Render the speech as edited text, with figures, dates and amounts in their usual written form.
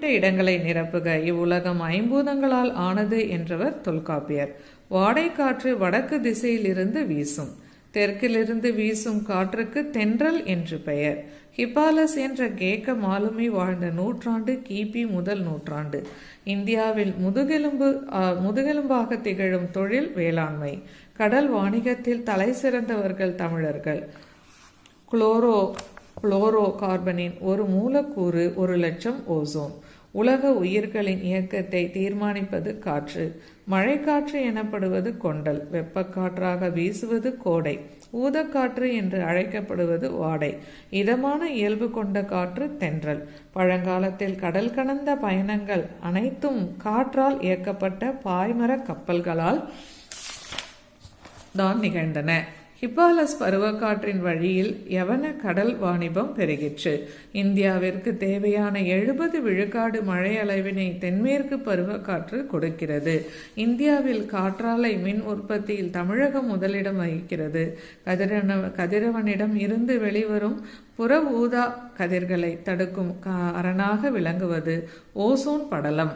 காலியிட்ட இடங்களை நிரப்புக. இவ்வுலகம் ஐம்பூதங்களால் ஆனது என்றவர் தொல்காப்பியர். வாடை காற்று வடக்கு திசையிலிருந்து வீசும். தெற்கிலிருந்து வீசும் காற்றுக்கு தென்றல் என்று பெயர். ஹிப்பாலஸ் என்ற கேக்க மாலுமி வாழ்ந்த நூற்றாண்டு கிபி முதல் நூற்றாண்டு. இந்தியாவில் முதுகெலும்பாக திகழும் தொழில் வேளாண்மை. கடல் வாணிகத்தில் தலை சிறந்தவர்கள் தமிழர்கள். குளோரோ கார்பனின் ஒரு மூலக்கூறு 1,00,000 ஓசோன். உலக உயிர்களின் இயக்கத்தை தீர்மானிப்பது காற்று. மழைக்காற்று எனப்படுவது கொண்டல். வெப்பக்காற்றாக வீசுவது கோடை. ஊதக்காற்று என்று அழைக்கப்படுவது வாடை. இதமான இயல்பு கொண்ட காற்று தென்றல். பழங்காலத்தில் கடல் கடந்த பயணங்கள் அனைத்தும் காற்றால் இயக்கப்பட்ட பாய்மர கப்பல்களால் தான் நிகழ்ந்தன. ஹிப்பாலஸ் பருவக்காற்றின் வழியில் யவன கடல் வாணிபம் பெருகிற்று. இந்தியாவிற்கு தேவையான 70 விழுக்காடு மழை அளவினை தென்மேற்கு பருவக்காற்று கொடுக்கிறது. இந்தியாவில் காற்றாலை மின் உற்பத்தியில் தமிழகம் முதலிடம் வகிக்கிறது. கதிரவனிடம் இருந்து வெளிவரும் புற ஊதா கதிர்களை தடுக்கும் அரணாக விளங்குவது ஓசோன் படலம்.